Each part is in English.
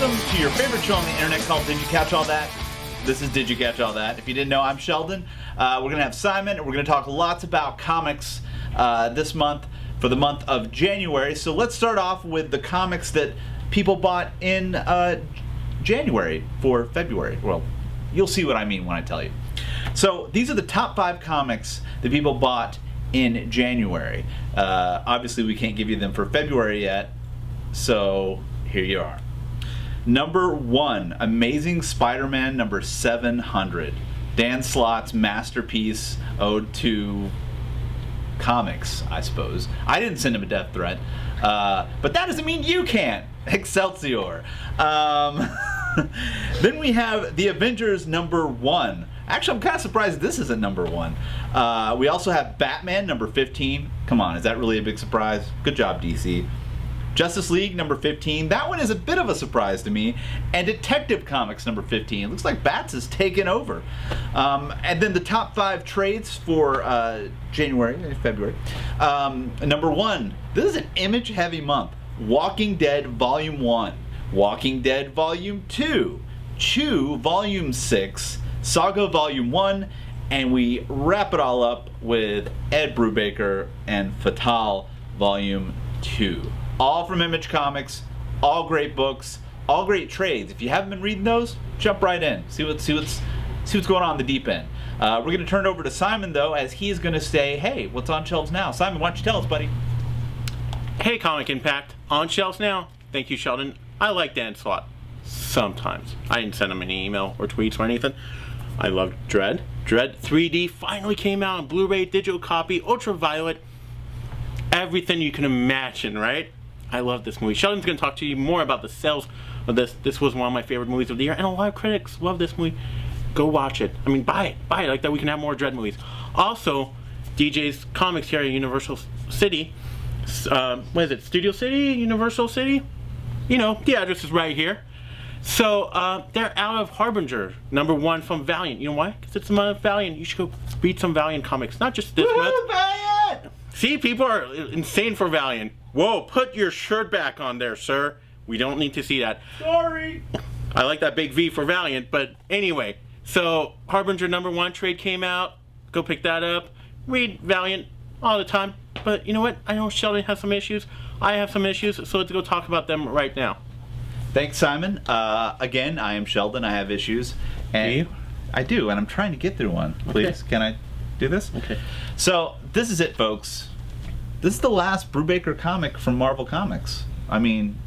Welcome to your favorite show on the internet called Did You Catch All That? This is Did You Catch All That? If you didn't know, I'm Sheldon. We're going to have Simon, and we're going to talk lots about comics this month for the month of January. So let's start off with the comics that people bought in January for February. Well, you'll see what I mean when I tell you. So these are the top 5 comics that people bought in January. Obviously, we can't give you them for February yet, so here you are. Number 1, Amazing Spider-Man number 700. Dan Slott's masterpiece ode to comics, I suppose. I didn't send him a death threat, but that doesn't mean you can't. Excelsior. Then we have The Avengers number 1. Actually, I'm kind of surprised this isn't number 1. We also have Batman number 15. Come on, is that really a big surprise? Good job, DC. Justice League number 15. That one is a bit of a surprise to me. And Detective Comics number 15. It looks like Bats has taken over. And then the top 5 trades for February. Number 1. This is an image-heavy month. Walking Dead Volume 1. Walking Dead Volume 2. Chew Volume 6. Saga Volume 1. And we wrap it all up with Ed Brubaker and Fatal Volume 2. All from Image Comics, all great books, all great trades. If you haven't been reading those, jump right in. See what's going on the deep end. We're going to turn it over to Simon, though, as he's going to say, hey, what's on shelves now? Simon, why don't you tell us, buddy? Hey, Comic Impact. On shelves now. Thank you, Sheldon. I like Dan Slott. Sometimes. I didn't send him any email or tweets or anything. I love Dredd. Dredd 3D finally came out on Blu-ray, digital copy, ultraviolet. Everything you can imagine, right? I love this movie. Sheldon's going to talk to you more about the sales of this. This was one of my favorite movies of the year, and a lot of critics love this movie. Go watch it. I mean, buy it. Buy it like that. We can have more Dredd movies. Also, DJ's Comics here at Universal City. What is it? Studio City? Universal City? You know, the address is right here. So, they're out of Harbinger, number 1 from Valiant. You know why? Because it's a month of Valiant. You should go read some Valiant comics. Not just this month. Valiant! See, people are insane for Valiant. Whoa, put your shirt back on there, sir. We don't need to see that. Sorry. I like that big V for Valiant, but anyway. So, Harbinger number 1 trade came out. Go pick that up. Read Valiant all the time. But you know what? I know Sheldon has some issues. I have some issues, so let's go talk about them right now. Thanks, Simon. Again, I am Sheldon. I have issues. And Do you? I do, and I'm trying to get through one. Please, Okay. Can I do this? Okay. So, this is it, folks. This is the last Brubaker comic from Marvel Comics. I mean,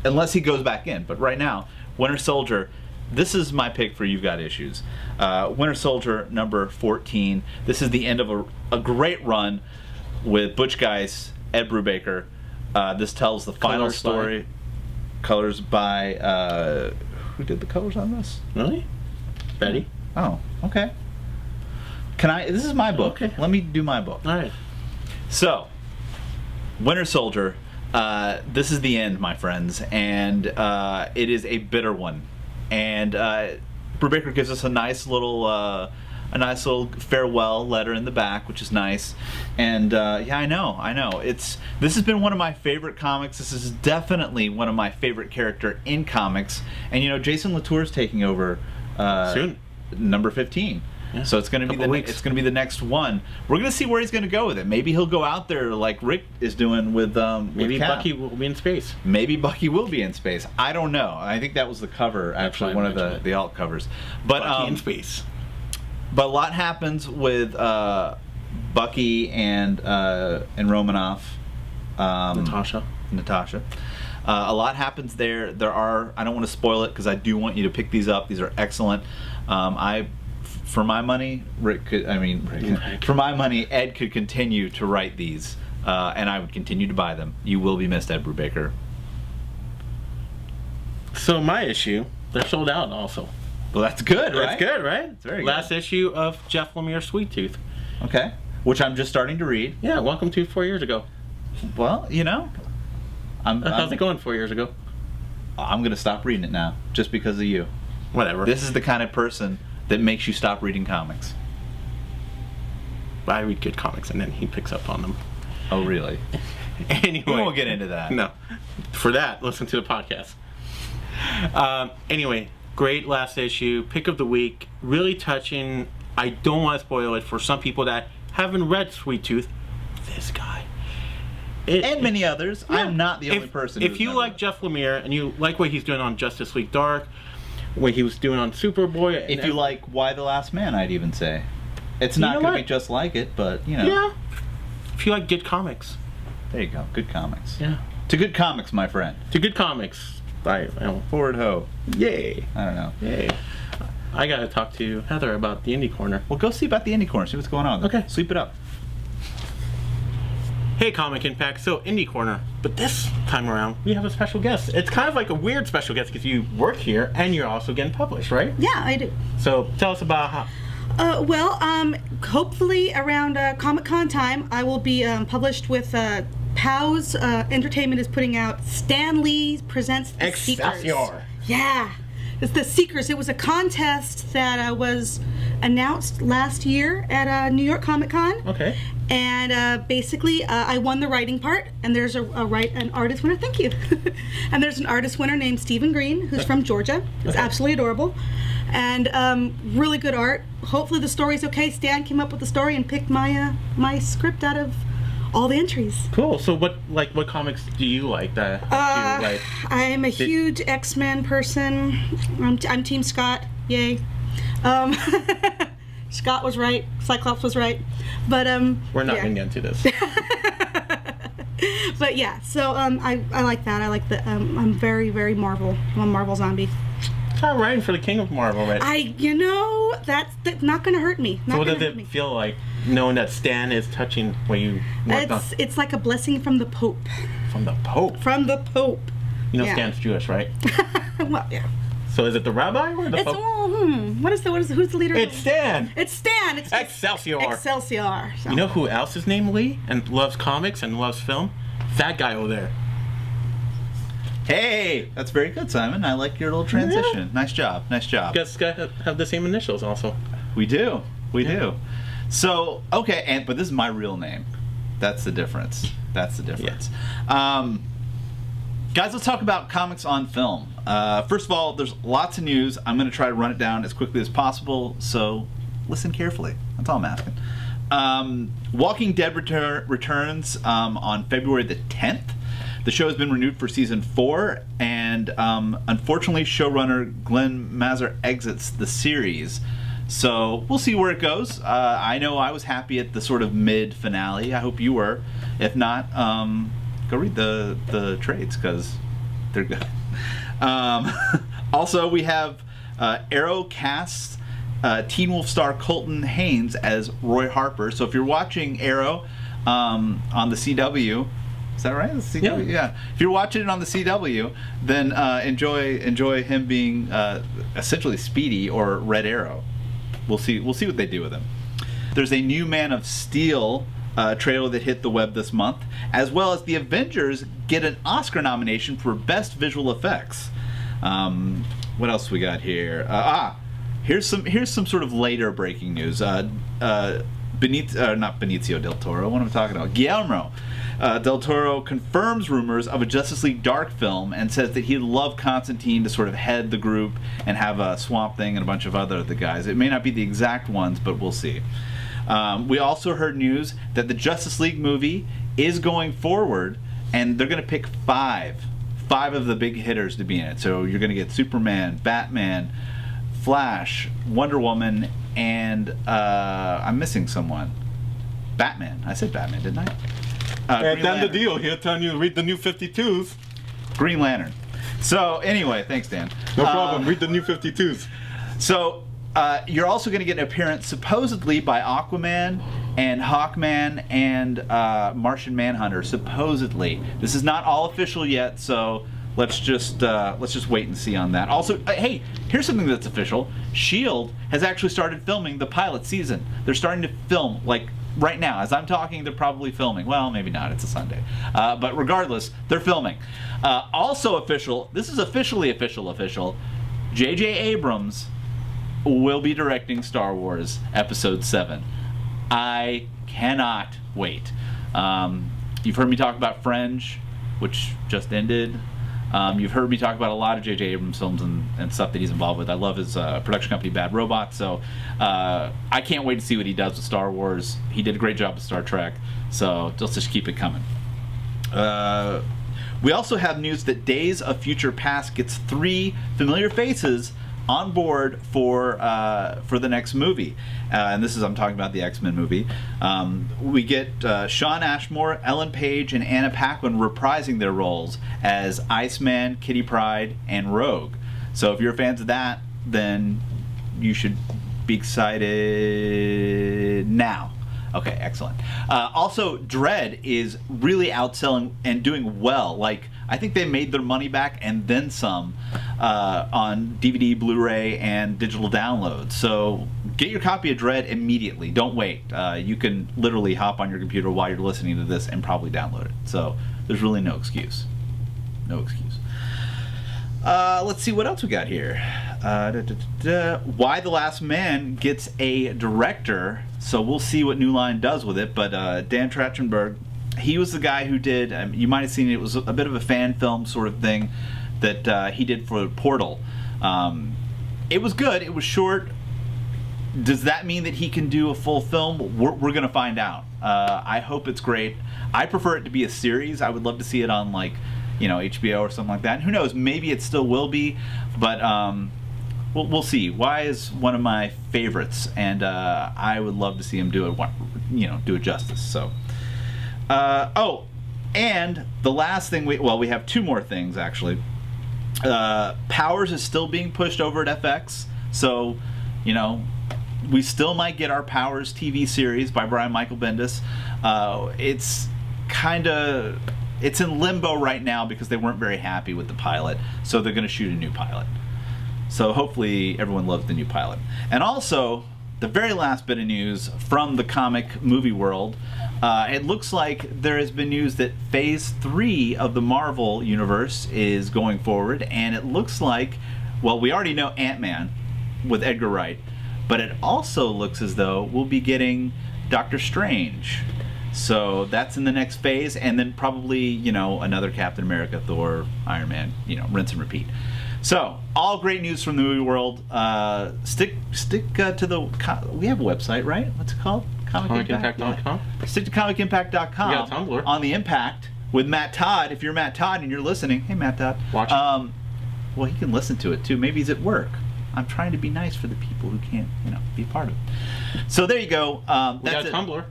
unless he goes back in. But right now, Winter Soldier, this is my pick for You've Got Issues. Winter Soldier number 14. This is the end of a great run with Butch Guice, Ed Brubaker. This tells the final story. Colors by, who did the colors on this? Really? Betty? Oh, okay. This is my book. Okay. Let me do my book. All right. So, Winter Soldier, this is the end, my friends, and it is a bitter one. And Brubaker gives us a nice little farewell letter in the back, which is nice. And yeah, I know. This has been one of my favorite comics. This is definitely one of my favorite character in comics. And you know, Jason Latour's taking over Soon. number 15. Yeah. So it's going to be the next one. We're going to see where he's going to go with it. Maybe he'll go out there like Rick is doing with Maybe with Cap. Bucky will be in space. Maybe Bucky will be in space. I don't know. I think that was the cover, actually, one of the alt covers. But Bucky in space. But a lot happens with Bucky and Romanoff. Natasha. A lot happens there. I don't want to spoil it because I do want you to pick these up. These are excellent. For my money, for my money, Ed could continue to write these, and I would continue to buy them. You will be missed, Ed Brubaker. So my issue, they're sold out also. Well, that's good, right? That's good, right? It's very Last good. issue of Jeff Lemire's Sweet Tooth. Okay. Which I'm just starting to read. Yeah, welcome to 4 years ago. Well, you know, How's it going 4 years ago? I'm going to stop reading it now, just because of you. Whatever. This is the kind of person that makes you stop reading comics. I read good comics and then he picks up on them. Oh, really? Anyway. We won't get into that. No. For that, listen to the podcast. Anyway, great last issue. Pick of the week. Really touching. I don't want to spoil it for some people that haven't read Sweet Tooth. This guy. And many others. Yeah. I'm not the only person. If who's you never like read. Jeff Lemire and you like what he's doing on Justice League Dark, what he was doing on Superboy, If you like Why the Last Man, I'd even say. It's not know going to what? be just like it, but, you know. yeah. If you like good comics, There you go. Good comics. yeah. To good comics, my friend. To good comics. Forward ho. Yay. I don't know. Yay. I gotta talk to Heather about the Indie Corner. Well, go see about the Indie Corner. See what's going on. Okay. Sweep it up. Hey, Comic Impact. So, Indie Corner. But this time around, we have a special guest. It's kind of like a weird special guest because you work here and you're also getting published, right? Yeah, I do. So, tell us about how. Hopefully around Comic-Con time, I will be published with POW's Entertainment is putting out Stan Lee Presents the Seekers. Excelsior. Yeah. It's the Seekers. It was a contest that was announced last year at New York Comic Con. Okay. And basically, I won the writing part, and there's an artist winner. Thank you. And there's an artist winner named Stephen Green, who's from Georgia. It's absolutely adorable, and really good art. Hopefully, the story's okay. Stan came up with the story and picked my script out of all the entries. Cool. So, what comics do you like that you like? I'm a huge X-Men person. I'm Team Scott. Yay. Scott was right. Cyclops was right. But We're not yeah. going to get into this. But yeah, so I like that. I like the I'm very, very Marvel. I'm a Marvel zombie. Kind of writing for the King of Marvel, right? That's not gonna hurt me. So what does it feel like knowing that Stan is touching what you worked on? It's like a blessing from the Pope. From the Pope? From the Pope. You know Yeah. Stan's Jewish, right? Well, yeah. So is it the rabbi or the It's Pope? who's the leader? It's Stan! It's Stan. It's Excelsior! Excelsior. So. You know who else is named Lee and loves comics and loves film? That guy over there. Hey, that's very good, Simon. I like your little transition. Yeah. Nice job. Nice job. Guys have the same initials also. We do. We do. So, okay, but this is my real name. That's the difference. That's the difference. Guys, let's talk about comics on film. First of all, there's lots of news. I'm going to try to run it down as quickly as possible, so listen carefully. That's all I'm asking. Walking Dead returns on February the 10th. The show has been renewed for season 4, and unfortunately, showrunner Glenn Mazur exits the series. So we'll see where it goes. I know I was happy at the sort of mid-finale. I hope you were. If not, go read the trades, because they're good. Also, we have Arrow casts Teen Wolf star Colton Haynes as Roy Harper. So if you're watching Arrow on the CW, is that right? The CW? Yeah. If you're watching it on the CW, then enjoy him being essentially Speedy or Red Arrow. We'll see what they do with him. There's a new Man of Steel trailer that hit the web this month, as well as the Avengers get an Oscar nomination for Best Visual Effects. What else we got here? Here's some sort of later breaking news. Not Benicio del Toro. What am I talking about? Guillermo del Toro confirms rumors of a Justice League Dark film and says that he'd love Constantine to sort of head the group and have a Swamp Thing and a bunch of other guys. It may not be the exact ones, but we'll see. We also heard news that the Justice League movie is going forward, and they're going to pick five of the big hitters to be in it. So you're going to get Superman, Batman, Flash, Wonder Woman, and I'm missing someone. Batman. I said Batman, didn't I? And then the deal here, telling you to read the new 52s. Green Lantern. So anyway, thanks, Dan. No problem. Read the new 52s. So you're also going to get an appearance supposedly by Aquaman and Hawkman and Martian Manhunter. Supposedly, this is not all official yet, so let's just wait and see on that. Also, hey, here's something that's official. S.H.I.E.L.D. has actually started filming the pilot season. They're starting to film like right now. As I'm talking, they're probably filming. Well, maybe not. It's a Sunday. But regardless, they're filming. Also official. This is officially official. J.J. Abrams will be directing Star Wars Episode 7. I cannot wait. You've heard me talk about Fringe, which just ended. You've heard me talk about a lot of J.J. Abrams films and stuff that he's involved with. I love his production company, Bad Robot, so I can't wait to see what he does with Star Wars. He did a great job with Star Trek, so let's just keep it coming. We also have news that Days of Future Past gets 3 familiar faces on board for the next movie, and this is, I'm talking about the X-Men movie. We get Shawn Ashmore, Ellen Page, and Anna Paquin reprising their roles as Iceman, Kitty Pryde, and Rogue. So if you're fans of that, then you should be excited now. Okay, excellent. Also, Dredd is really outselling and doing well. Like, I think they made their money back and then some on DVD, Blu-ray, and digital download. So get your copy of Dredd immediately. Don't wait. You can literally hop on your computer while you're listening to this and probably download it. So there's really no excuse. No excuse. Let's see what else we got here. Why the Last Man gets a director, so we'll see what New Line does with it. But Dan Trachtenberg, he was the guy who did, you might have seen it, was a bit of a fan film sort of thing that he did for Portal. It was good, it was short. Does that mean that he can do a full film? We're going to find out. I hope it's great. I prefer it to be a series. I would love to see it on, like, HBO or something like that. And who knows, maybe it still will be, but we'll see. Why is one of my favorites, and I would love to see him do it, do it justice. So, and the last thing we have 2 more things actually. Powers is still being pushed over at FX, so we still might get our Powers TV series by Brian Michael Bendis. It's in limbo right now because they weren't very happy with the pilot, so they're going to shoot a new pilot. So hopefully everyone loves the new pilot. And also, the very last bit of news from the comic movie world, it looks like there has been news that Phase 3 of the Marvel Universe is going forward, and it looks like, well, we already know Ant-Man with Edgar Wright, but it also looks as though we'll be getting Doctor Strange. So that's in the next phase, and then probably, another Captain America, Thor, Iron Man, rinse and repeat. So, all great news from the movie world. Stick to the... We have a website, right? What's it called? ComicImpact.com? Stick to ComicImpact.com. We got Tumblr. On the Impact with Matt Todd. If you're Matt Todd and you're listening, hey, Matt Todd. Watch it. Well, he can listen to it, too. Maybe he's at work. I'm trying to be nice for the people who can't, be part of it. So, there you go. We got Tumblr.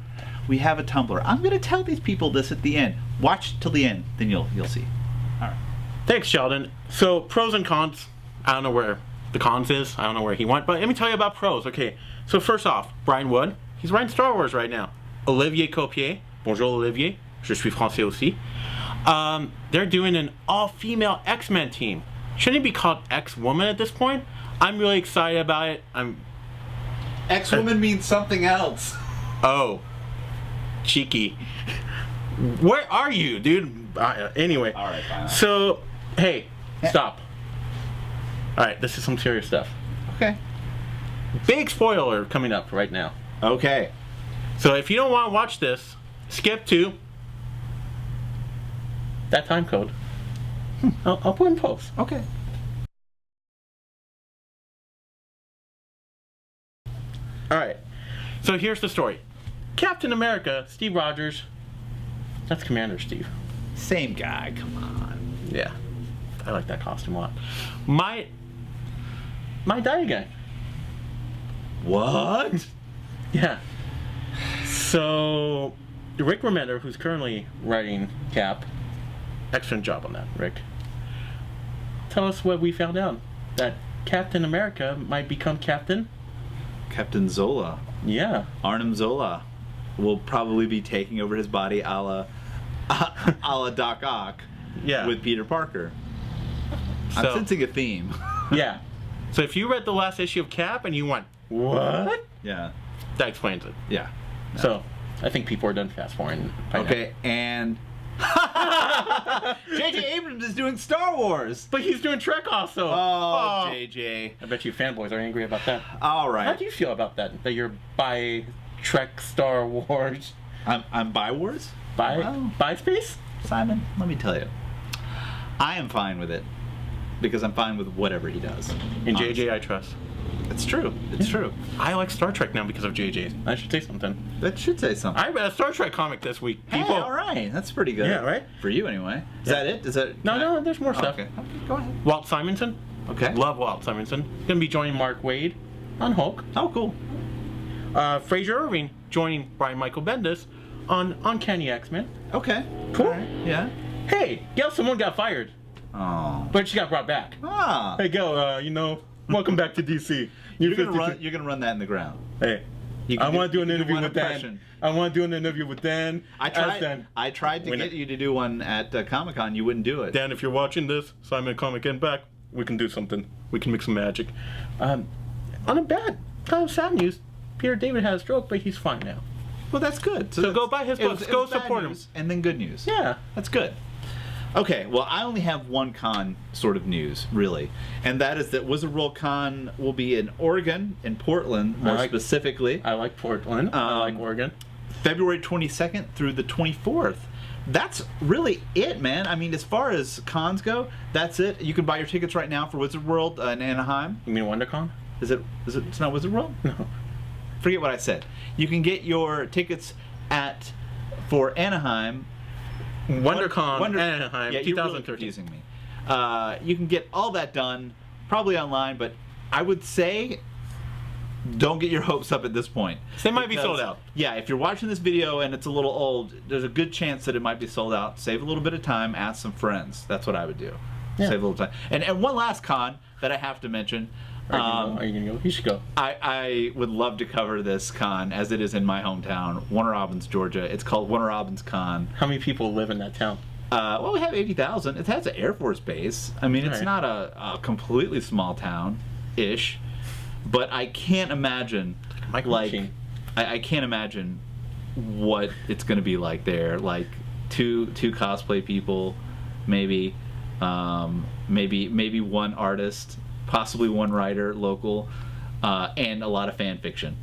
We have a Tumblr. I'm going to tell these people this at the end. Watch till the end, then you'll see. All right. Thanks, Sheldon. So, pros and cons. I don't know where the cons is. I don't know where he went. But let me tell you about pros. Okay. So, first off, Brian Wood. He's writing Star Wars right now. Olivier Copier. Bonjour, Olivier. Je suis français aussi. They're doing an all-female X-Men team. Shouldn't it be called X-Woman at this point? I'm really excited about it. X-Woman means something else. Oh. Cheeky. Where are you, dude? Anyway. All right, fine. So, hey, stop. All right, this is some serious stuff. Okay. Big spoiler coming up right now. Okay. So if you don't want to watch this, skip to that time code. I'll put in post. Okay. All right. So here's the story. Captain America, Steve Rogers. That's Commander Steve. Same guy, come on. Yeah. I like that costume a lot. Might die again. What? Yeah. So, Rick Remender, who's currently writing Cap, excellent job on that, Rick. Tell us what we found out. That Captain America might become Captain Captain Zola. Yeah. Arnim Zola will probably be taking over his body a la Doc Ock Yeah. with Peter Parker. I'm So- sensing a theme. Yeah. So if you read the last issue of Cap and you went, what? Yeah. That explains it. Yeah. So, I think people are done fast forwarding. by now. Okay, and J.J. Abrams is doing Star Wars. But he's doing Trek also. Oh, J.J. I bet you fanboys are angry about that. All How right. do you feel about that? That you're by Trek Star Wars? I'm by Wars? By Well, by space? Simon, let me tell you. I am fine with it because I'm fine with whatever he does. In honestly. JJ, I trust. It's true. It's true. I like Star Trek now because of JJ. I should say something. That should say something. I read a Star Trek comic this week. Hey, all right. That's pretty good. Yeah, right? For you, anyway. Is Yeah. that it? Is that... No, there's more Oh, stuff. Okay. Go ahead. Walt Simonson. Okay. Love Walt Simonson. Gonna be joining Mark Waid on Hulk. Oh, cool. Fraser Irving joining Brian Michael Bendis on Uncanny X-Men. Okay. Cool. All right. Yeah. Hey, Gail Simone got fired, Oh. but she got brought back. Ah. Hey, Gail, welcome back to DC. You're gonna run that in the ground. Hey, You can I want to do an you can interview one with Dan. impression. I want to do an interview with Dan. I Ask Dan. tried to Win get it. you to do one at Comic-Con. You wouldn't do it. Dan, if you're watching this, Simon Comic and back, we can do something. We can make some magic. On a bad, kind of sad news, Peter David had a stroke, but he's fine now. Well, that's good. So go buy his it was- books. it Go was bad support him. news And then good news. Yeah. That's good. Okay, well, I only have one con sort of news, really, and that is that Wizard World Con will be in Oregon, in Portland, more specifically, I like Portland. I like Oregon. February 22nd through the 24th. That's really it, man. I mean, as far as cons go, that's it. You can buy your tickets right now for Wizard World in Anaheim. You mean WonderCon? Is it? It's not Wizard World? No. Forget what I said. You can get your tickets for Anaheim. WonderCon Anaheim, Yeah, you're really 2013. confusing me. You can get all that done probably online, but I would say don't get your hopes up at this point. They might be Because, sold out. Yeah, if you're watching this video and it's a little old, there's a good chance that it might be sold out. Save a little bit of time, ask some friends. That's what I would do. Yeah. Save a little time. And one last con that I have to mention. Are you gonna go? You should go. I would love to cover this con as it is in my hometown, Warner Robins, Georgia. It's called Warner Robins Con. How many people live in that town? Well, we have 80,000. It has an Air Force base. I mean, it's Right. not a completely small town-ish, but I can't imagine, Michael like, Machine. I can't imagine what it's going to be like there. Like, two cosplay people, maybe, maybe one artist, possibly one writer, local, and a lot of fan fiction.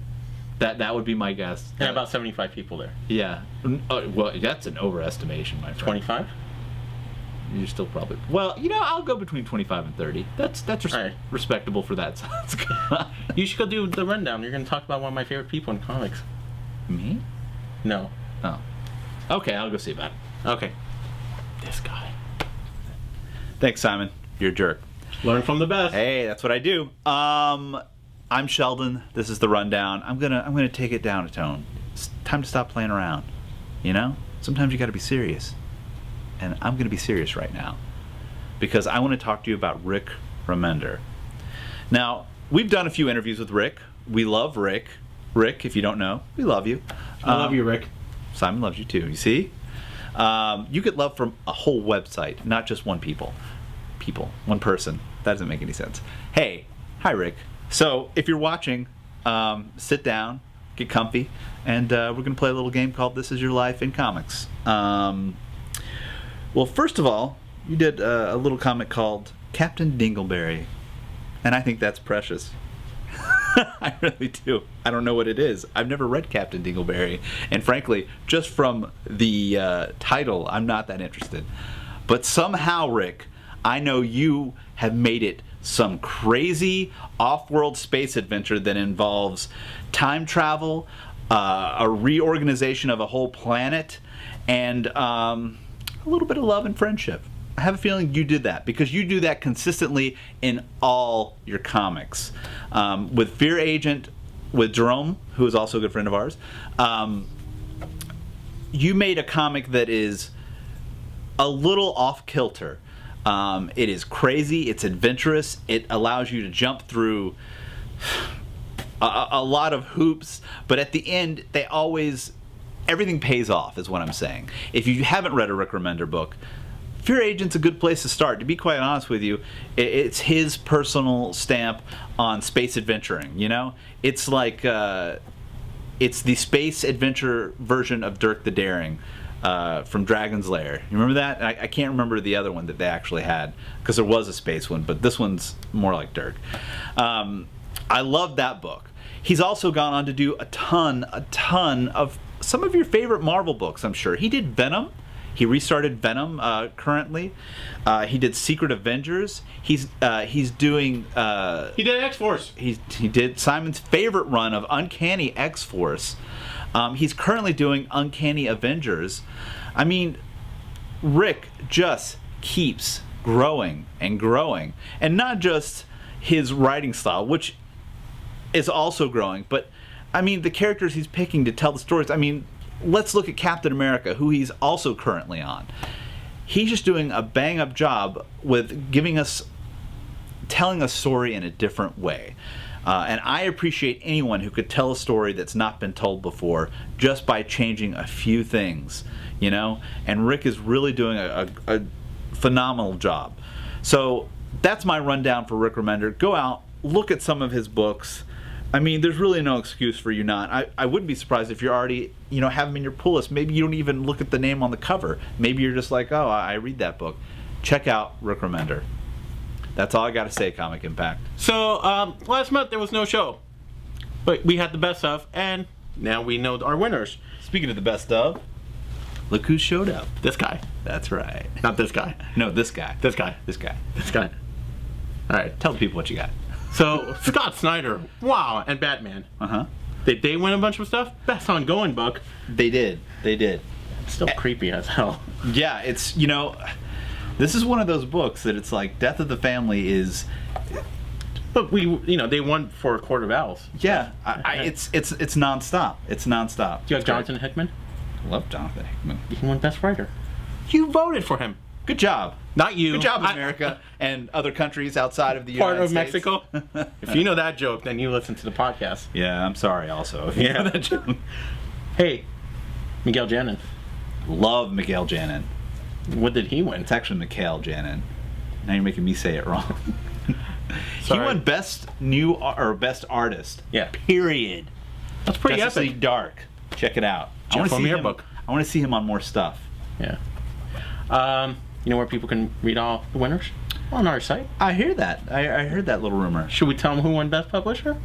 That would be my guess. And about 75 people there. Yeah. Well, that's an overestimation, my friend. 25? You're still probably... Well, I'll go between 25 and 30. That's Alright. respectable for that size. You should go do the rundown. You're going to talk about one of my favorite people in comics. Me? No. Oh. Okay, I'll go see about it. Okay. This guy. Thanks, Simon. You're a jerk. Learn from the best. Hey, that's what I do. I'm Sheldon. This is the rundown. I'm gonna take it down a tone. It's time to stop playing around. Sometimes you got to be serious, and I'm gonna be serious right now because I want to talk to you about Rick Remender. Now, we've done a few interviews with Rick. We love Rick. Rick, if you don't know, we love you. I love you, Rick. Simon loves you too. You see, you get love from a whole website, not just one one person. That doesn't make any sense. Hey, hi, Rick. So if you're watching, sit down, get comfy, and we're going to play a little game called This Is Your Life in Comics. Well, first of all, you did a little comic called Captain Dingleberry, and I think that's precious. I really do. I don't know what it is. I've never read Captain Dingleberry, and frankly, just from the title, I'm not that interested. But somehow, Rick, I know you have made it some crazy off-world space adventure that involves time travel, a reorganization of a whole planet, and a little bit of love and friendship. I have a feeling you did that because you do that consistently in all your comics. With Fear Agent, with Jerome, who is also a good friend of ours, you made a comic that is a little off-kilter. It is crazy, it's adventurous, it allows you to jump through a lot of hoops, but at the end, everything pays off, is what I'm saying. If you haven't read a Rick Remender book, Fear Agent's a good place to start. To be quite honest with you, it's his personal stamp on space adventuring, It's like, it's the space adventure version of Dirk the Daring. From Dragon's Lair. You remember that? I can't remember the other one that they actually had because there was a space one, but this one's more like Dirk. I love that book. He's also gone on to do a ton of some of your favorite Marvel books, I'm sure. He did Venom. He restarted Venom currently. He did Secret Avengers. He's doing. He did X-Force. He did Simon's favorite run of Uncanny X-Force. He's currently doing Uncanny Avengers. I mean, Rick just keeps growing and growing, and not just his writing style, which is also growing, but I mean the characters he's picking to tell the stories. I mean, let's look at Captain America, who he's also currently on. He's just doing a bang-up job with telling a story in a different way. And I appreciate anyone who could tell a story that's not been told before just by changing a few things, you know? And Rick is really doing a phenomenal job. So that's my rundown for Rick Remender. Go out, look at some of his books. I mean, there's really no excuse for you not. I wouldn't be surprised if you're already, you know, have them in your pull list. Maybe you don't even look at the name on the cover. Maybe you're just like, oh, I read that book. Check out Rick Remender. That's all I got to say, Comic Impact. So, last month there was no show. But we had the best of, and now we know our winners. Speaking of the best of, look who showed up. This guy. That's right. Not this guy. No, this guy. This guy. This guy. This guy. All right. Tell the people what you got. So, Scott Snyder. Wow. And Batman. Uh-huh. Did they win a bunch of stuff? Best ongoing book. They did. They did. It's still creepy as hell. Yeah, it's, you know, this is one of those books that it's like Death of the Family is... But they won for a Court of Owls. Yeah, it's nonstop. It's nonstop. Do you have Jonathan Hickman? I love Jonathan Hickman. He won Best Writer. You voted for him. Good job. Not you. Good job, America and other countries outside of the Part United of States. Mexico. If you know that joke, then you listen to the podcast. Yeah, I'm sorry also. If you know that joke. Hey, Miguel Janin. Love Miguel Janin. What did he win? It's actually Mikhail Janin. Now you're making me say it wrong. He Sorry. won Best New or Best Artist. Yeah. Period. That's pretty Justice epic. League Dark. Check it out. Jeff I want to see Lemire him. book. I want to see him on more stuff. Yeah. You know where people can read all the winners? On our site. I hear that. I heard that little rumor. Should we tell them who won Best Publisher?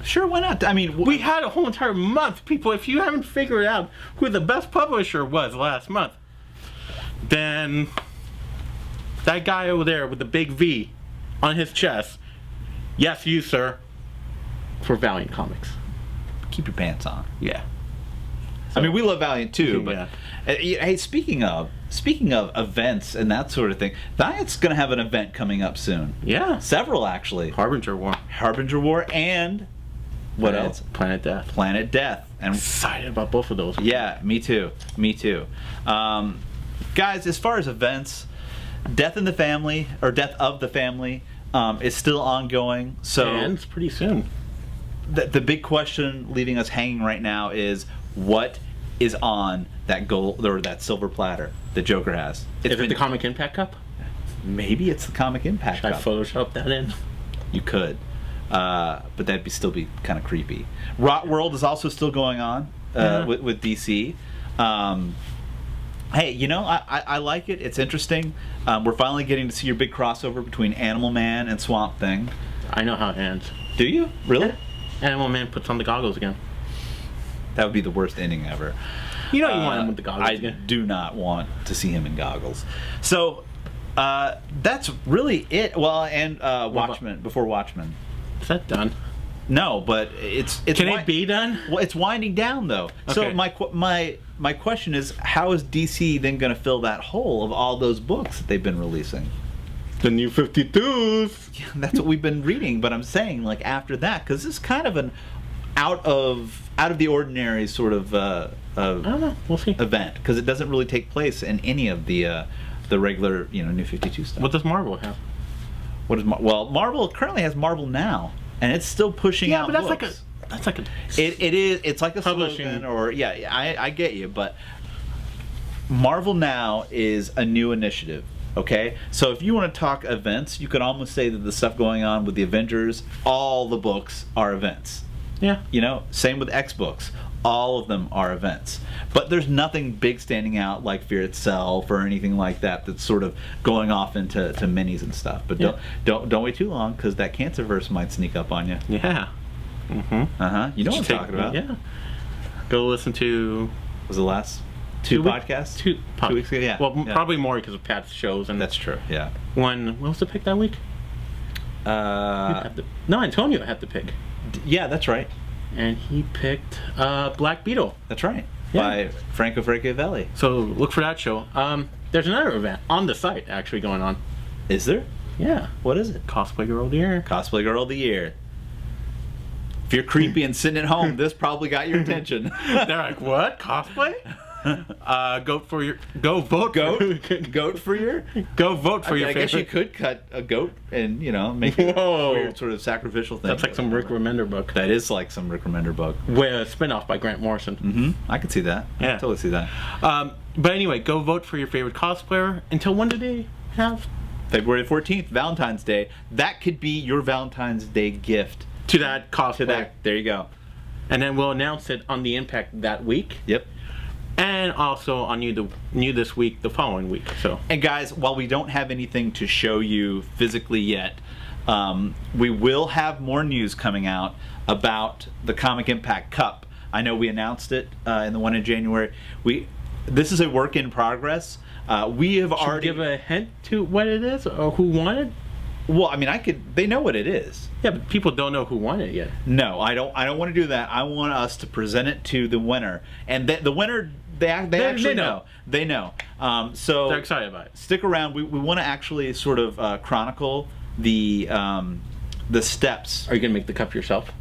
Sure, why not? I mean, We had a whole entire month, people. If you haven't figured out who the Best Publisher was last month, then that guy over there with the big V on his chest, yes, you, sir, for Valiant Comics. keep your pants on. Yeah. I mean, we love Valiant too, but Yeah. hey, speaking of events and that sort of thing, Valiant's going to have an event coming up soon. Yeah. Several, actually. Harbinger War. Harbinger War and what else? Planet Death. Planet Death. And Excited about both of those. yeah, me too. Me too. Guys, as far as events, Death of the Family is still ongoing. So And it's pretty soon. the big question leaving us hanging right now is what is on that gold or that silver platter that Joker has? Is it the Comic Impact Cup? Maybe it's the Comic Impact Should I Cup. Photoshop that in? You could, but that'd still be kind of creepy. Rot World is also still going on with DC. Hey, you know, I like it. It's interesting. We're finally getting to see your big crossover between Animal Man and Swamp Thing. I know how it ends. Do you? Really? Yeah. Animal Man puts on the goggles again. That would be the worst ending ever. You know you want him with the goggles I again. do not want to see him in goggles. So that's really it. Well, and Watchmen, before Watchmen. Is that done? No, but it's Can it be done? Well, it's winding down though. So Okay. my question is, how is DC then going to fill that hole of all those books that they've been releasing? The new 52s. Yeah, that's what we've been reading, but I'm saying like after that, because this is kind of an out of the ordinary sort of I don't know. We'll see. event, because it doesn't really take place in any of the regular New 52 stuff. What does Marvel have? What is well, Marvel currently has Marvel Now, and it's still pushing out but that's books. like a It's like a Publishing. slogan, or I get you, but Marvel Now is a new initiative. Okay, so if you want to talk events, you could almost say that the stuff going on with the Avengers, all the books are events. Yeah. Same with X books. All of them are events. But there's nothing big standing out like Fear Itself or anything like that that's sort of going off into minis and stuff. But don't wait too long, because that Cancerverse might sneak up on you. Yeah. Mm-hmm. You know what I'm talking about. Yeah. Go listen to Was the last Two podcasts? 2 weeks ago, yeah. Well, Yeah. probably more because of Pat's shows. And That's true. Yeah. What was the pick that week? No, Antonio had the pick. Yeah, that's right. And he picked Black Beetle. That's right. Yeah. By Franco Fracavelli. So look for that show. There's another event on the site actually going on. Is there? Yeah. What is it? Cosplay Girl of the Year. Cosplay Girl of the Year. If you're creepy and sitting at home, this probably got your attention. They're like, what? Cosplay? Go vote for Goat for your. Go vote for your I guess you favorite. could cut a goat and make it Whoa. a weird sort of sacrificial thing. That's like some Rick Remender book. That is like some Rick Remender book. Where a spinoff by Grant Morrison. Mm-hmm. I could see that. I Yeah. could totally see that. But anyway, go vote for your favorite cosplayer. Until when do they have? February 14th, Valentine's Day. That could be your Valentine's Day gift To that cosplayer. to that. There you go. And then we'll announce it on the Impact that week. Yep. And also on New This Week the following week. So. And guys, while we don't have anything to show you physically yet, we will have more news coming out about the Comic Impact Cup. I know we announced it in the one in January. This is a work in progress. We have Should we already give a hint to what it is or who won it? Well, I mean, they know what it is. Yeah, but people don't know who won it yet. No, I don't want to do that. I want us to present it to the winner, and the winner they actually know. They know. So They're excited about it. Stick around. We want to actually sort of chronicle the steps. Are you gonna make the cup yourself?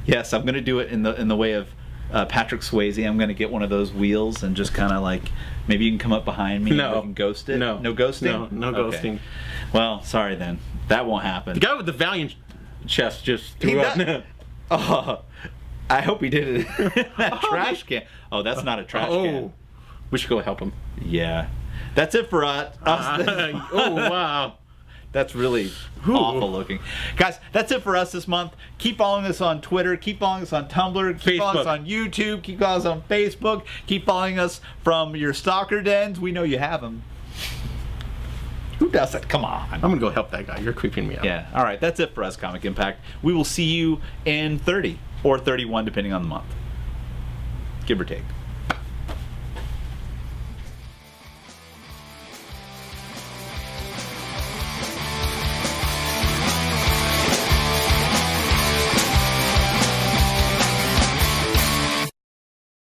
Yes, I'm going to do it in the way of Patrick Swayze. I'm going to get one of those wheels and just kind of like maybe you can come up behind me. No. And we can ghost it. No. No ghosting. No Okay. ghosting. Well, sorry then. That won't happen. The guy with the Valiant chest just threw He up. does- Oh, I hope he did it in that trash can. Oh, that's not a trash can. We should go help him. Yeah. That's it for us. Oh, wow. That's really awful looking. Guys, that's it for us this month. Keep following us on Twitter. Keep following us on Tumblr. Keep following us Facebook. on YouTube. Keep following us on Facebook. Keep following us from your stalker dens. We know you have them. Who does it? Come on. I'm gonna go help that guy. You're creeping me out. Yeah. All right. That's it for us, Comic Impact. We will see you in 30 or 31, depending on the month. Give or take.